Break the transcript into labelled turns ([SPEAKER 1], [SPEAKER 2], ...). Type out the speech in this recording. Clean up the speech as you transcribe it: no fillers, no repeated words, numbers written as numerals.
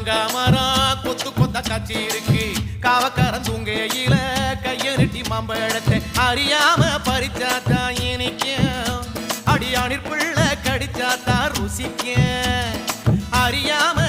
[SPEAKER 1] மாங்காய் மரம் கொத்து கொத்த காட்சி இருக்கு. காவக்காரன் தூங்கையில கைய நெட்டி மாம்பழத்தை அறியாம பறிச்சாத்தான் இனிக்கும். அடியானிற்குள்ள கடிச்சாத்தான் ருசிக்கும். அறியாம